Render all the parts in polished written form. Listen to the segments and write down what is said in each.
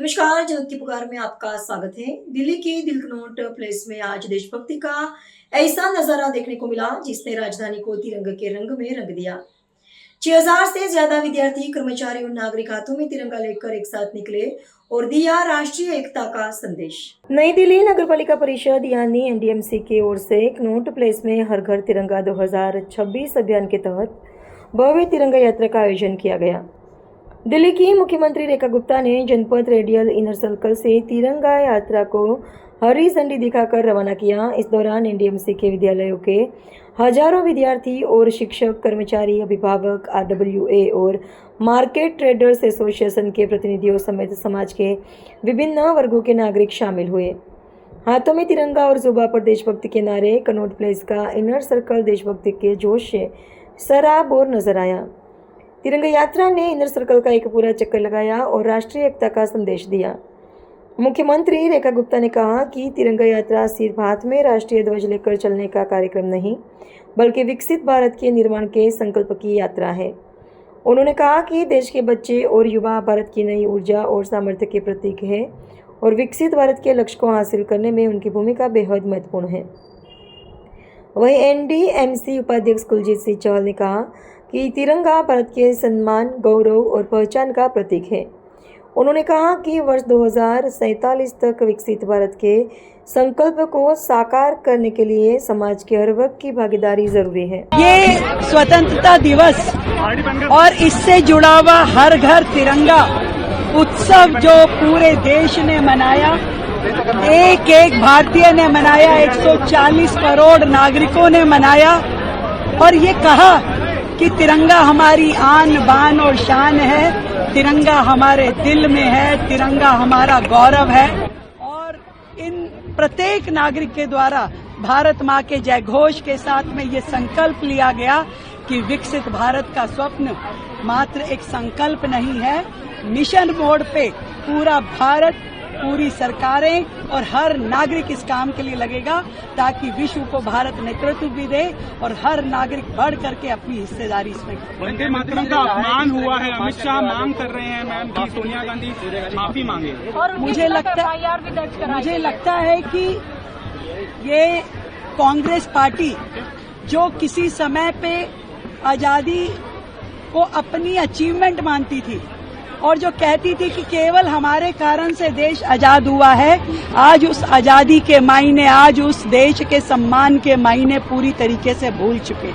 नमस्कार, जनता की पुकार में आपका स्वागत है। दिल्ली की दिलकनोट प्लेस में आज देशभक्ति का ऐसा नजारा देखने को मिला जिसने राजधानी को तिरंगे के रंग में रंग दिया। 6000 से ज्यादा विद्यार्थी, कर्मचारी और नागरिक हाथों में तिरंगा लेकर एक साथ निकले और दिया राष्ट्रीय एकता का संदेश। नई दिल्ली नगर पालिका परिषद यानी एनडीएमसी की ओर से कनॉट प्लेस में हर घर तिरंगा 2026 अभियान के तहत भव्य तिरंगा यात्रा का आयोजन किया गया। दिल्ली की मुख्यमंत्री रेखा गुप्ता ने जनपद रेडियल इनर सर्कल से तिरंगा यात्रा को हरी झंडी दिखाकर रवाना किया। इस दौरान एनडीएमसी के विद्यालयों के हजारों विद्यार्थी और शिक्षक, कर्मचारी, अभिभावक, आरडब्ल्यूए और मार्केट ट्रेडर्स एसोसिएशन के प्रतिनिधियों समेत समाज के विभिन्न वर्गों के नागरिक शामिल हुए। हाथों में तिरंगा और जुबान पर देशभक्ति के नारे। कनॉट प्लेस का इनर सर्कल देशभक्ति के जोश से सराबोर नजर आया। तिरंगा यात्रा ने इनर सर्कल का एक पूरा चक्कर लगाया और राष्ट्रीय एकता का संदेश दिया। मुख्यमंत्री रेखा गुप्ता ने कहा कि तिरंगा यात्रा सिर्फ हाथ में राष्ट्रीय ध्वज लेकर चलने का कार्यक्रम नहीं, बल्कि विकसित भारत के निर्माण के संकल्प की यात्रा है। उन्होंने कहा कि देश के बच्चे और युवा भारत की नई ऊर्जा और सामर्थ्य के प्रतीक है और विकसित भारत के लक्ष्य को हासिल करने में उनकी भूमिका बेहद महत्वपूर्ण है। वहीं एनडीएमसी उपाध्यक्ष कुलजीत सिंह चहल ने कहा कि तिरंगा भारत के सम्मान, गौरव और पहचान का प्रतीक है। उन्होंने कहा कि वर्ष 2047 तक विकसित भारत के संकल्प को साकार करने के लिए समाज के हर वर्ग की भागीदारी जरूरी है। ये स्वतंत्रता दिवस और इससे जुड़ा हुआ हर घर तिरंगा उत्सव जो पूरे देश ने मनाया, एक एक भारतीय ने मनाया, 140 करोड़ नागरिकों ने मनाया और ये कहा कि तिरंगा हमारी आन बान और शान है, तिरंगा हमारे दिल में है, तिरंगा हमारा गौरव है। और इन प्रत्येक नागरिक के द्वारा भारत माँ के जयघोष के साथ में ये संकल्प लिया गया कि विकसित भारत का स्वप्न मात्र एक संकल्प नहीं है, मिशन मोड पे पूरा भारत, पूरी सरकारें और हर नागरिक इस काम के लिए लगेगा ताकि विश्व को भारत नेतृत्व भी दे और हर नागरिक बढ़ करके अपनी हिस्सेदारी इसमें करे। वंदे मातरम का अपमान हुआ है, अमित शाह मांग कर रहे हैं मैम कि सोनिया गांधी माफी मांगे। और मुझे लगता है कि ये कांग्रेस पार्टी जो किसी समय पे आजादी को अपनी अचीवमेंट मानती थी और जो कहती थी कि केवल हमारे कारण से देश आजाद हुआ है, आज उस आजादी के मायने, आज उस देश के सम्मान के मायने पूरी तरीके से भूल चुके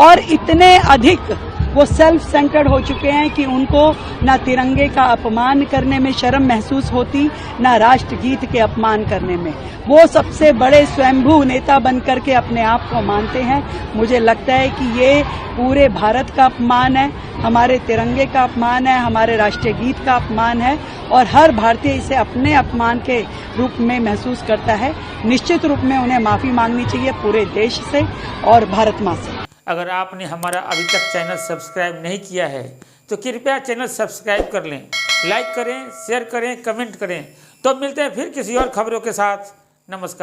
और इतने अधिक वो सेल्फ सेंटर्ड हो चुके हैं कि उनको ना तिरंगे का अपमान करने में शर्म महसूस होती, ना राष्ट्रगीत के अपमान करने में। वो सबसे बड़े स्वयंभू नेता बनकर के अपने आप को मानते हैं। मुझे लगता है कि ये पूरे भारत का अपमान है, हमारे तिरंगे का अपमान है, हमारे राष्ट्रीय गीत का अपमान है और हर भारतीय इसे अपने अपमान के रूप में महसूस करता है। निश्चित रूप में उन्हें माफी मांगनी चाहिए पूरे देश से और भारत माँ से। अगर आपने हमारा अभी तक चैनल सब्सक्राइब नहीं किया है तो कृपया चैनल सब्सक्राइब कर लें, लाइक करें, शेयर करें, कमेंट करें। तो मिलते हैं फिर किसी और खबरों के साथ। नमस्कार।